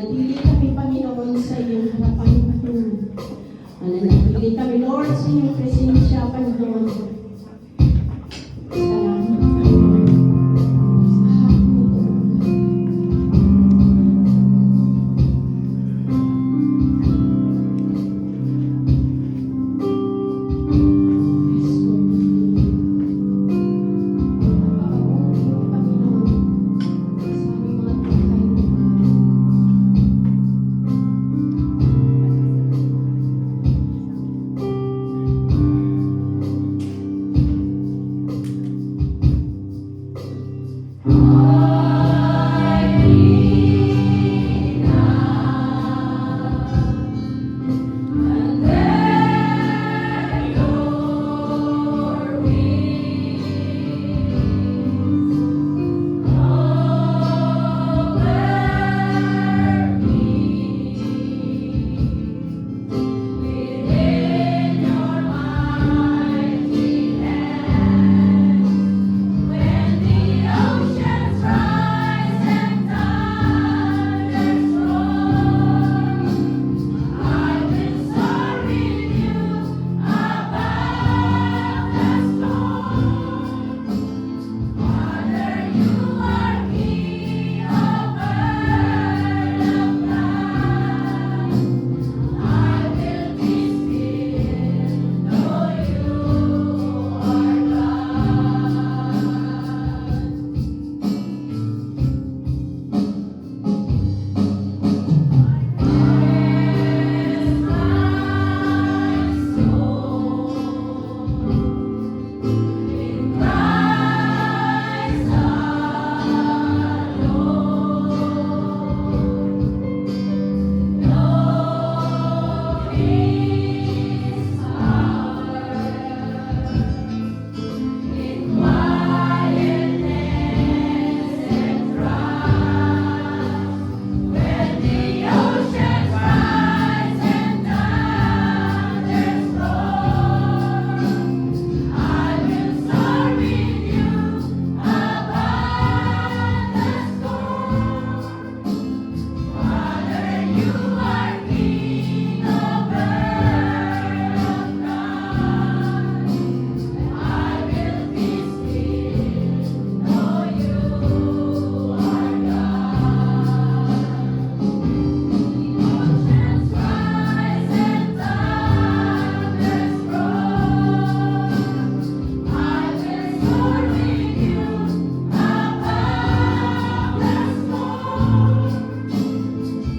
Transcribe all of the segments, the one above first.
Mananatili kami, Panginoon, sa iyong harapan, Panginoon. Mananatili kami, Lord, sa iyong presensya, Panginoon. Salamat, Panginoon. Sa hapon ito,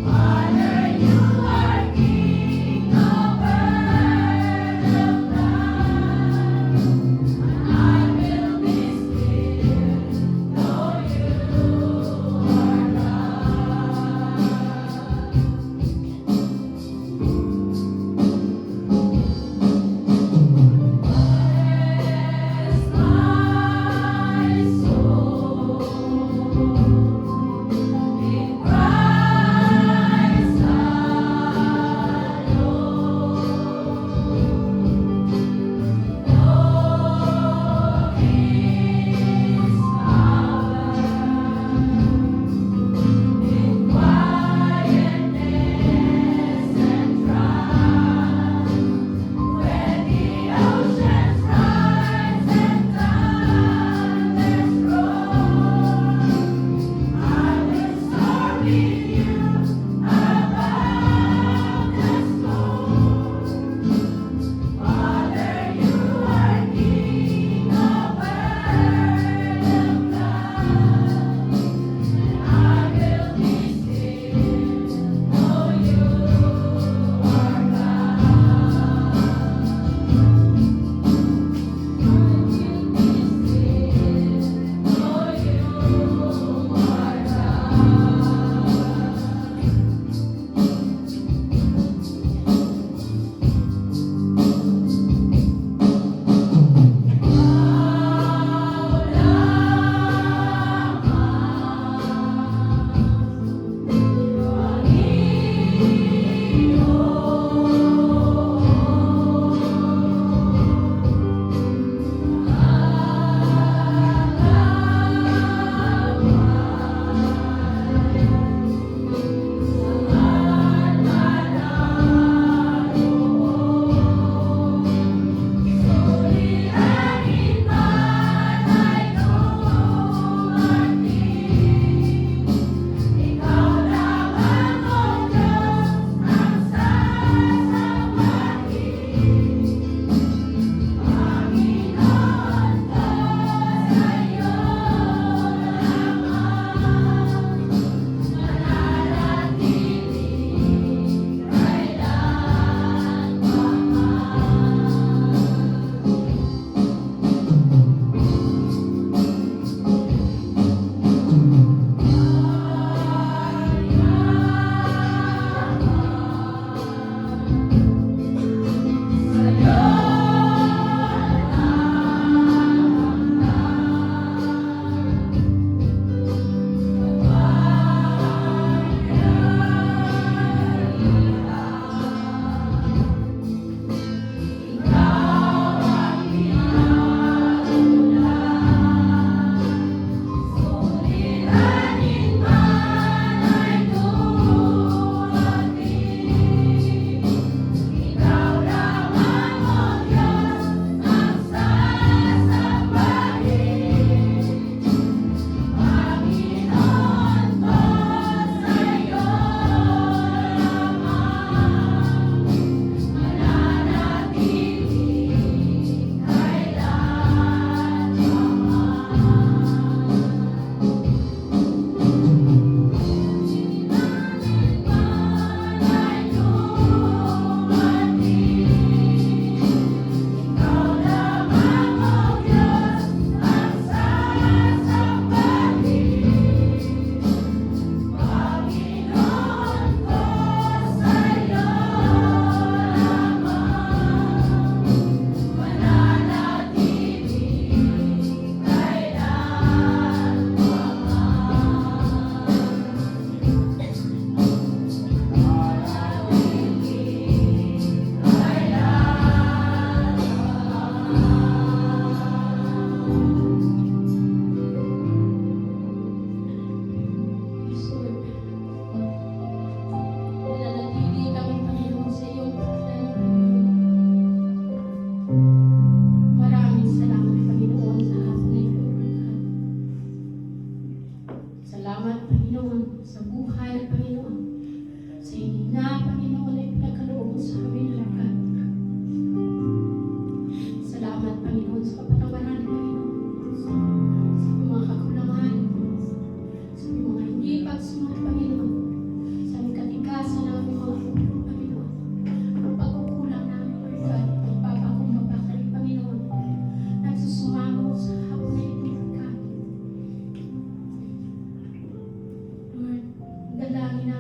Father,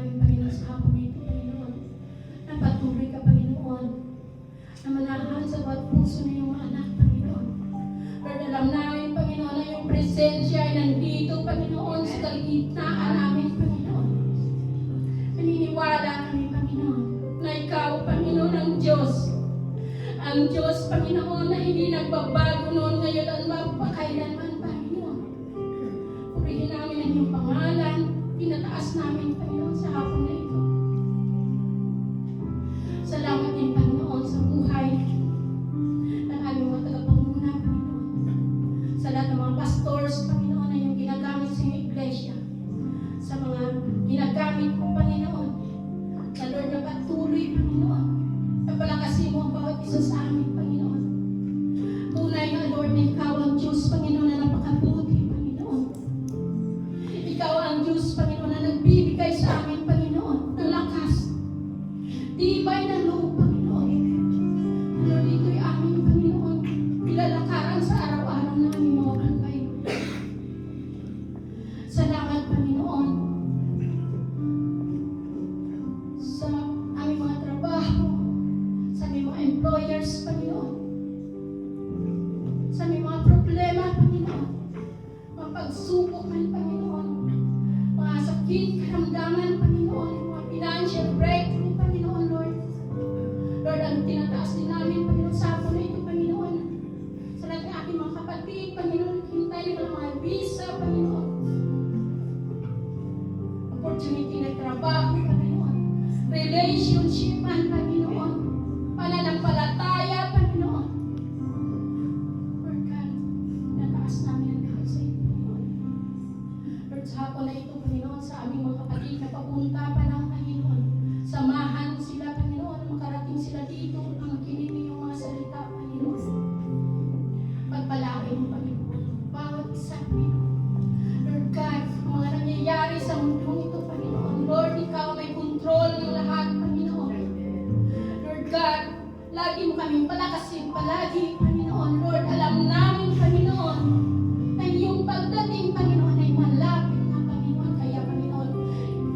namin, Panginoon, sa hapon na ito, Panginoon. Napatuloy ka, Panginoon, na manahan sa bawat puso na iyong mga anak, Panginoon. Lord, alam namin, Panginoon, na iyong presensya ay nandito, Panginoon, sa kalagitnaan namin, Panginoon. Naniniwala kami, Panginoon, na ikaw, Panginoon, ang Diyos. Ang Diyos, Panginoon, na hindi nagbabago noon, ngayon at magpakailanman, Panginoon. Purihin namin ang iyong pangalan, tinataas namin, Panginoon, sa hapon na ito. Salamat din, Panginoon, sa buhay ng aming mga tagapanguna, Panginoon. Sa lahat ng mga pastors, Panginoon, na iyong ginagamit sa iyong iglesia. Sa mga ginagamit ko, Panginoon. Sa Lord na patuloy, Panginoon. Napalakasin mo ang bawat isa sa amin, Panginoon. Tunay nga, Lord, na ikaw ang Diyos, Panginoon, na napakabuti, Panginoon. Ikaw ang Diyos, Panginoon, na nagbibigay sa amin, Panginoon, ng lakas. Tibay ng loob, Panginoon. Lord, ito'y aming, Panginoon, nilalakaran sa araw-araw namin mga buhay. Salamat, Panginoon, sa aming mga trabaho, sa aming mga employers, Panginoon, sa aming mga problema, Panginoon, mga pagsubok man, Panginoon, mga sakit, karamdaman, Panginoon, mga financial breakthrough, Panginoon, Lord. Lord, ang tinataas din namin, Panginoon, sa hapon na ito, Panginoon, sa lahat ng aking mga kapatid, Panginoon, hintay ng mga visa, Panginoon, opportunity na trabaho, Panginoon, relationship man, Panginoon, pananampalataya, Panginoon. Lord God, nataas namin ang lahat sa iyo, Panginoon. Lord, sa hapon na ito, Panginoon, sa aming mga kapatid na papunta pa ng Panginoon, samahan sila, Panginoon, makarating sila dito, ang makinig ng mga salita, Panginoon. Pagpalain mo, Panginoon, bawat isa, Panginoon. Lord God, ang mga nangyayari sa mundong ito, Panginoon. Lord, ikaw may control ng lahat, Panginoon. Lord God, lagi mo kaming palakasin palagi, Panginoon. Lord, alam namin, Panginoon, na iyong pagdating, Panginoon, ay malapit na, Panginoon. Kaya, Panginoon,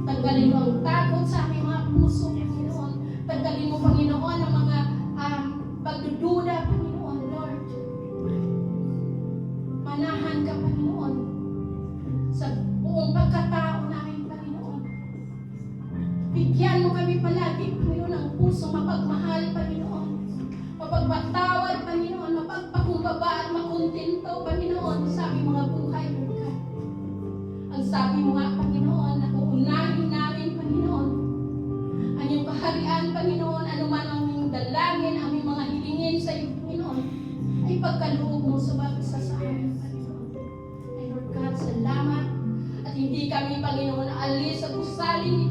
tanggalin mo ang takot sa aming mga puso, Panginoon. Tanggalin mo, Panginoon, ang mga pagdududa, Panginoon, Lord. Manahan ka, Panginoon, sa buong pagkatao namin, Panginoon. Bigyan mo kami palagi, Panginoon, ang puso mapagmahal, Panginoon. Mapagpatawad, Panginoon, mapagpakumbaba at makontento, Panginoon, sa aming mga buhay, Lord God. Ang sabi mo nga, Panginoon, na uunahin namin, Panginoon, ang iyong kaharian, Panginoon, anuman ang aming dalangin, aming mga hilingin sa iyo, Panginoon, ay pagkaloob mo sa bawat isa sa amin, Panginoon. Ay Lord God, salamat. At hindi kami, Panginoon, alis sa gusalin